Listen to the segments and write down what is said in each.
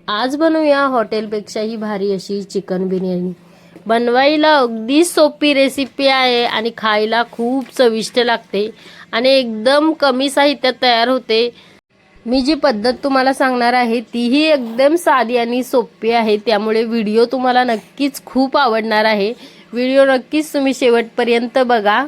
आज बनवूया हॉटेलपेक्षाही भारी अशी चिकन बिर्याणी। बनवायला अगदी सोपी रेसिपी आहे आणि खायला खूप चविष्ट लागते आणि एकदम कमी साहित्यात तयार होते। मी जी पद्धत तुम्हाला सांगणार आहे तीही एकदम साधी आणि सोपी आहे, त्यामुळे व्हिडिओ तुम्हाला नक्कीच खूप आवडणार आहे। व्हिडिओ नक्कीच तुम्ही शेवटपर्यंत बघा।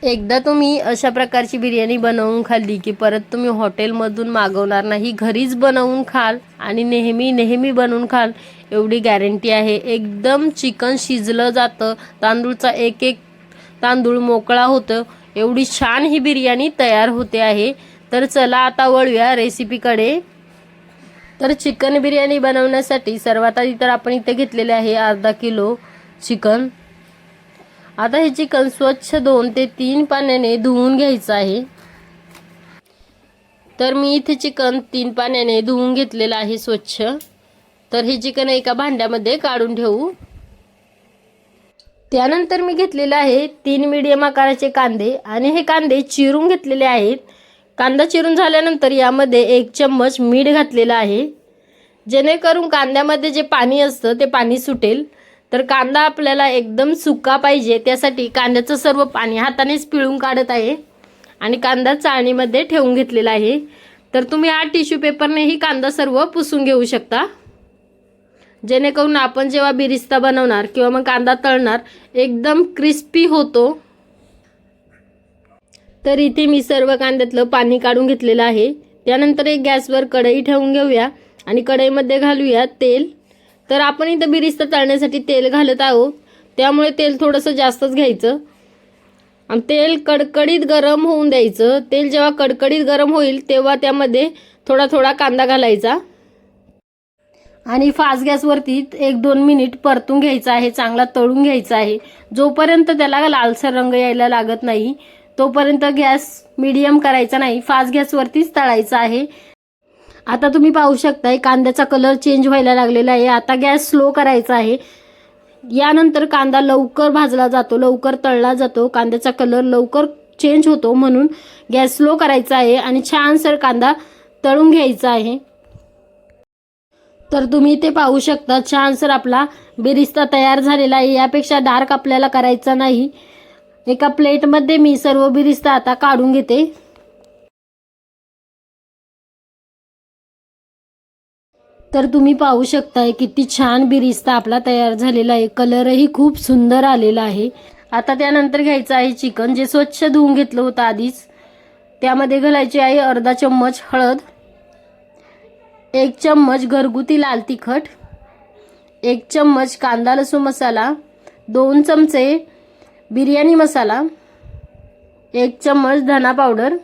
एकदा तुम्ही अशा प्रकारची बिर्याणी बनवून खाल्ली की परत तुम्ही हॉटेलमधून मागवणार नाही, घरीच बनवून खाल आणि नेहमी बनवून खाल एवढी गॅरंटी आहे। एकदम चिकन शिजलं जातं, तांदूळचा एक एक तांदूळ मोकळा होतं, एवढी छान ही बिर्याणी तयार होते आहे। तर चला आता वळूया रेसिपीकडे। तर चिकन बिर्याणी बनवण्यासाठी सर्वात आधी तर आपण इथे घेतलेले आहे अर्धा किलो चिकन। आता हे चिकन स्वच्छ 2 ते 3 पाण्याने धुवून घ्यायचं आहे। तर मी इथे चिकन 3 पाण्याने धुवून घेतलेलं आहे स्वच्छ। तर हे चिकन एका भांड्यामध्ये काढून ठेवू। त्यानंतर मी घेतलेले आहे 3 मीडियम आकाराचे कांदे आणि हे कांदे चिरून घेतलेले आहेत। कांदा चिरून झाल्यानंतर यामध्ये 1 चम्मच मीठ घातलेला आहे, जेणेकरून कांद्यामध्ये जे पाणी असतं ते पाणी सुटेल। तर कांदा आपल्याला एकदम सुका पाहिजे, त्यासाठी कांद्याचं सर्व पाणी हातानेच पिळून काढत आहे आणि कांदा चाळणीमध्ये ठेवून घेतलेला आहे। तर तुम्ही हा टिश्यू पेपरनेही कांदा सर्व पुसून घेऊ शकता, जेणेकरून आपण जेव्हा बिरिस्ता बनवणार किंवा मग कांदा तळणार एकदम क्रिस्पी होतो। तर इथे मी सर्व कांद्यातलं पाणी काढून घेतलेलं आहे। त्यानंतर एक गॅसवर कढई ठेवून घेऊया आणि कढईमध्ये घालूया तेल। तर आपण इथं बिरिस्ता तळण्यासाठी तेल घालत आहोत, त्यामुळे तेल थोडंसं जास्तच घ्यायचं आणि तेल कडकडीत गरम होऊन द्यायचं। तेल जेव्हा कडकडीत गरम होईल तेव्हा त्यामध्ये थोडा थोडा कांदा घालायचा आणि फास्ट गॅसवरती 1-2 मिनिट परतून घ्यायचा आहे, चांगला तळून घ्यायचा आहे। जोपर्यंत त्याला लालसर रंग यायला लागत नाही तोपर्यंत गॅस मीडियम करायचा नाही, फास्ट गॅसवरतीच तळायचा आहे। आता तुम्ही पाहू शकताय कांद्याचा कलर चेंज व्हायला लागलेला आहे। आता गॅस स्लो करायचा आहे। यानंतर कांदा लवकर भाजला जातो, लवकर तळला जातो, कांद्याचा कलर लवकर चेंज होतो, म्हणून गॅस स्लो करायचा आहे आणि छानसर कांदा तळून घ्यायचा आहे। तर तुम्ही इथे पाहू शकता छानसर आपला बिरिस्ता तयार झालेला आहे। यापेक्षा डार्क आपल्याला करायचा नाही। एका प्लेटमध्ये मी सर्व बिरिस्ता आता काढून घेते। तर तुम्ही पाहू शकताय किती छान बिरिस्ता आपला तयार झालेला आहे, कलरही खूप सुंदर आलेला आहे। आता त्यानंतर घ्यायचं आहे चिकन, जे स्वच्छ धुवून घेतलं होतं आधीच। त्यामध्ये घालायची आहे अर्धा चम्मच हळद, 1 चम्मच घरगुती लाल तिखट, 1 चम्मच कांदा लसूण मसाला, 2 चमचे बिर्याणी मसाला, 1 चम्मच धना पावडर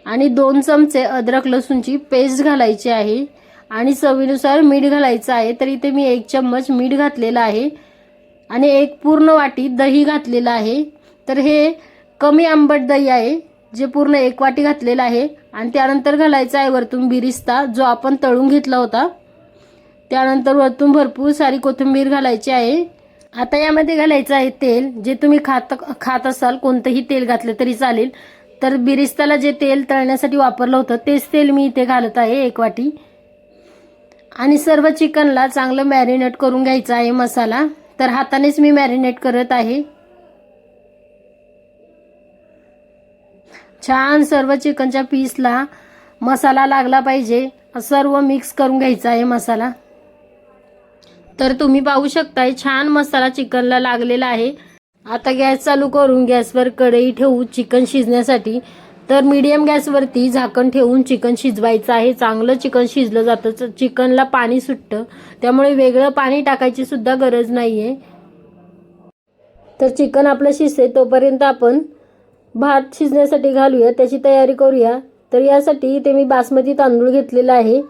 आणि 2 चमचे अद्रक लसूणची पेस्ट घालायची आहे आणि चवीनुसार मीठ घालायचं आहे। तर इथे मी 1 चम्मच मीठ घातलेलं आहे आणि 1 पूर्ण वाटी दही घातलेलं आहे। तर हे कमी आंबट दही आहे, जे पूर्ण 1 वाटी घातलेलं आहे आणि त्यानंतर घालायचं आहे वरतून बिरिस्ता जो आपण तळून घेतला होता। त्यानंतर वरतून भरपूर सारी कोथिंबीर घालायची आहे। आता यामध्ये घालायचं आहे तेल, जे तुम्ही खात असाल कोणतंही तेल घातलं तरी चालेल। तर बिरिस्ताला जे तेल तळण्यासाठी वापरलं होतं तेच तेल मी इथे घालत आहे 1 वाटी आणि सर्व चिकनला चांगलं मॅरिनेट करून घ्यायचं आहे मसाला। तर हातानेच मी मॅरिनेट करत आहे। छान सर्व चिकनच्या पीसला मसाला लागला पाहिजे, सर्व मिक्स करून घ्यायचा आहे मसाला। तर तुम्ही पाहू शकताय छान मसाला चिकनला लागलेला आहे। आता गॅस चालू करून गॅसवर कढई ठेवू चिकन शिजण्यासाठी। तर मीडियम गॅसवरती झाकण ठेवून चिकन शिजवायचं आहे। चांगलं चिकन शिजलं जातं, चिकनला पाणी सुटतं, त्यामुळे वेगळं पाणी टाकायची सुद्धा गरज नाहीये। तर चिकन आपलं शिजते तोपर्यंत आपण भात शिजण्यासाठी घालूया, त्याची तयारी करूया। तर यासाठी इथे मी बासमती तांदूळ घेतलेला आहे।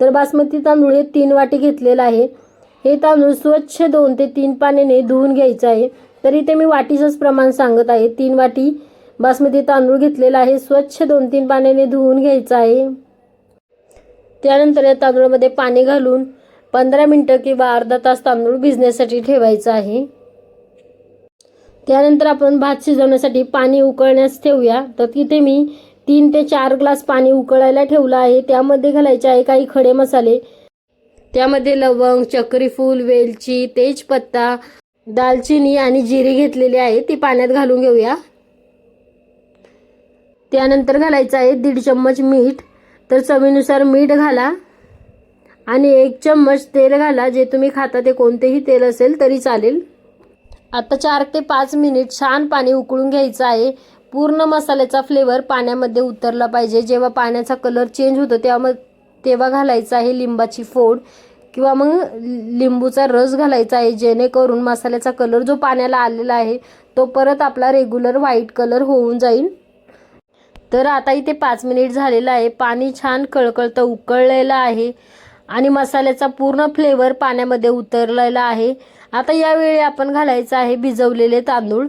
तर बासमती तांदूळ हे 3 वाटी घेतलेला आहे। हे तांदूळ स्वच्छ 2 ते 3 पाण्याने धुवून घ्यायचं आहे। तर इथे मी वाटीचंच प्रमाण सांगत आहे, 3 वाटी बासमती तांदूळ घेतलेला आहे, स्वच्छ 2-3 पाण्याने धुवून घ्यायचं आहे। त्यानंतर या तांदूळामध्ये पाणी घालून 15 मिनिटं किंवा अर्धा तास तांदूळ भिजण्यासाठी ठेवायचं आहे। त्यानंतर आपण भात शिजवण्यासाठी पाणी उकळण्यास ठेवूया। तर तिथे मी 3 ते 4 ग्लास पाणी उकळायला ठेवलं आहे. त्यामध्ये घालायचे आहे काही खडे मसाले. त्यामध्ये लवंग, चक्रीफूल, वेलची, तेजपत्ता, दालचिनी आणि जिरे घेतलेले आहे, ती पाण्यात घालून घेऊया. त्यानंतर घालायचं आहे 1.5 चम्मच मीठ. तर चवीनुसार मीठ घाला आणि 1 चम्मच तेल घाला. जे तुम्ही खाता ते कोणतेही तेल असेल तरी चालेल. आता 4 ते 5 मिनिट छान पाणी उकळून घ्यायचं आहे. पूर्ण मसाल्याचा फ्लेवर पाण्यामध्ये उतरला पाहिजे. जेव्हा पाण्याचा कलर चेंज होतो तेव्हा घालायचं आहे लिंबाची फोड किंवा मग लिंबूचा रस घालायचा आहे, जेणेकरून मसाल्याचा कलर जो पाण्याला आलेला आहे तो परत आपला रेग्युलर व्हाईट कलर होऊन जाईल. तर आता इथे 5 मिनिट झालेलं आहे. पाणी छान कळकळतं उकळलेलं आहे आणि मसाल्याचा पूर्ण फ्लेवर पाण्यामध्ये उतरलेला आहे. आता यावेळी आपण घालायचं आहे भिजवलेले तांदूळ.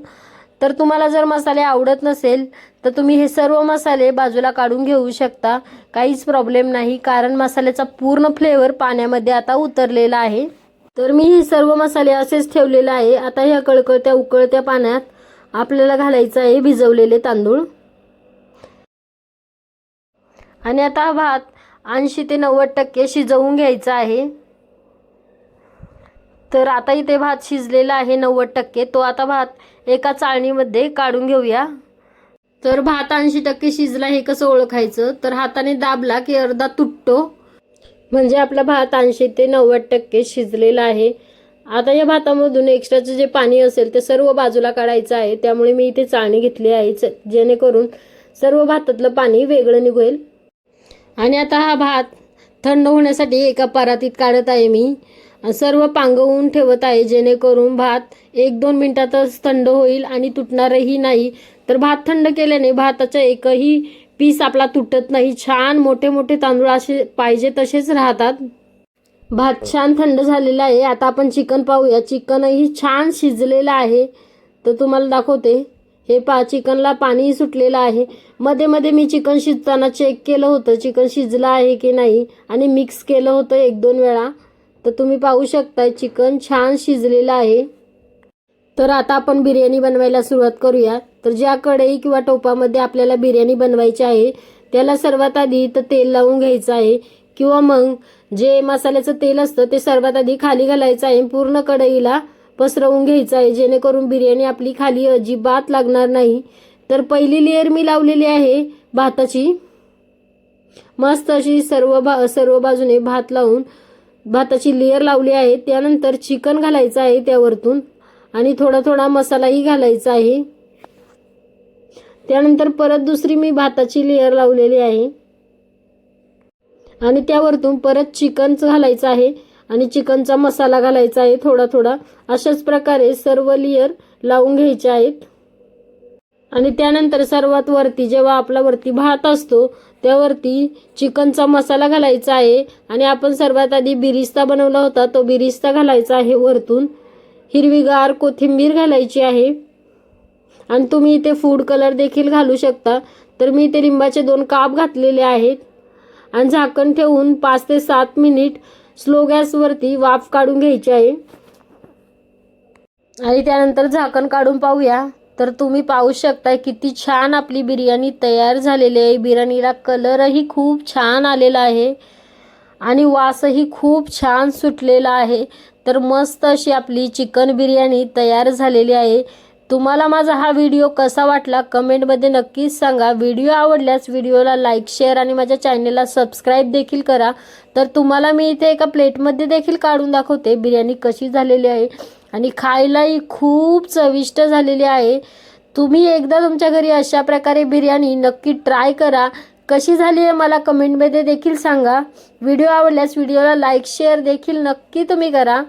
तर तुम्हाला जर मसाले आवडत नसेल तर तुम्ही हे सर्व मसाले बाजूला काढून घेऊ शकता, काहीच प्रॉब्लेम नाही, कारण मसाल्याचा पूर्ण फ्लेवर पाण्यामध्ये आता उतरलेला आहे. तर मी हे सर्व मसाले असेच ठेवलेले आहे. आता ह्या कळकळत्या उकळत्या पाण्यात आपल्याला घालायचं आहे भिजवलेले तांदूळ. आणि आता हा भात 80 ते 90% शिजवून घ्यायचा आहे. तर आता इथे भात शिजलेला आहे 90%. तो आता भात एका चाळणीमध्ये काढून घेऊया. तर भात 80% शिजला हे कसं ओळखायचं, तर हाताने दाबला की अर्धा तुटतो, म्हणजे आपला भात 80 ते 90% शिजलेला आहे. आता या भातामधून एक्स्ट्राचं जे पाणी असेल ते सर्व बाजूला काढायचं आहे. त्यामुळे मी इथे चाळणी घेतली आहे, जेणेकरून सर्व भातातलं पाणी वेगळं निघेल. आणि आता हा भात थंड होण्यासाठी एका परातीत काढत आहे मी. सर्व पांगवून ठेवत आहे, जेणेकरून भात 1-2 मिनिटातच थंड होईल आणि तुटणारही नाही. तर भात थंड केल्याने भाताचा एकही पीस आपला तुटत नाही. छान मोठे मोठे तांदूळ असे पाहिजे तसेच राहतात. भात छान थंड झालेला आहे. आता आपण चिकन पाहूया. चिकनही छान शिजलेलं आहे. तर तुम्हाला दाखवते. हे चिकनला पाणी सुटलेलं आहे. मध्ये मध्ये मी चिकन शिजताना चेक केलं होतं चिकन शिजलं आहे की नाही आणि मिक्स केलं होतं 1-2 वेळा. तर तुम्ही पाहू शकता चिकन छान शिजलेलं आहे. तर आता आपण बिर्याणी बनवायला सुरुवात करूया. तर ज्या कढई किंवा टोपामध्ये आपल्याला बिर्याणी बनवायची आहे त्याला सर्वात आधी तर तेल लावून घ्यायचं आहे, किंवा मग जे मसाल्याचं तेल असतं ते सर्वात आधी खाली घालायचं आहे. पूर्ण कढईला पसरवून घ्यायचं आहे, जेणेकरून बिर्याणी आपली खाली अजिबात लागणार नाही. तर पहिली लेअर मी लावलेली आहे भाताची. मस्त अशी सर्व बाजूने भात लावून भाताची लेअर लावली आहे. त्यानंतर चिकन घालायचं आहे त्यावरतून आणि थोडा थोडा मसालाही घालायचा आहे. त्यानंतर परत दुसरी मी भाताची लेअर लावलेली आहे आणि त्यावरतून परत चिकन घालायचं आहे आणि चिकनचा मसाला घालायचा आहे थोडा थोडा. अशाच प्रकारे सर्व लेअर लावून घ्यायचे आहेत. आणि त्यानंतर सर्वात वरती जेव्हा आपला वरती भात असतो त्यावरती चिकनचा मसाला घालायचा आहे आणि आपण सर्वात आधी बिरिस्ता बनवला होता तो बिरिस्ता घालायचा आहे वरतून. हिरवीगार कोथिंबीर घालायची आहे आणि तुम्ही इथे फूड कलर देखील घालू शकता. तर मी इथे लिंबाचे 2 काप घातलेले आहेत आणि झाकण ठेवून 5 ते 7 मिनिट स्लो गॅसवरती वाफ काढून घ्यायची आहे. आणि त्यानंतर झाकण काढून पाहूया. तर तुम्ही पाहू शकता किती छान आपली बिर्याणी तयार झालेली आहे. बिर्याणीला कलरही खूप छान आलेला आहे आणि वासही खूप छान सुटलेला आहे. तर मस्त अशी आपली चिकन बिर्याणी तयार झालेली आहे. तुम्हाला माझा हा व्हिडिओ कसा वाटला कमेंटमध्ये नक्कीच सांगा. व्हिडिओ आवडल्यास व्हिडिओला लाईक, शेअर आणि माझ्या चॅनलला सबस्क्राईब देखील करा. तर तुम्हाला मी इथे एका प्लेटमध्ये देखील काढून दाखवते बिर्याणी कशी झालेली आहे आणि खायलाही खूप चविष्ट झालेली आहे. तुम्ही एकदा तुमच्या घरी अशा प्रकारे बिर्याणी नक्की ट्राय करा. कशी झाली आहे मला कमेंटमध्ये देखील सांगा. व्हिडिओ आवडल्यास व्हिडिओला लाईक, शेअर देखील नक्की तुम्ही करा.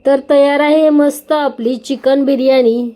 तर तयार आहे मस्त आपली चिकन बिर्याणी.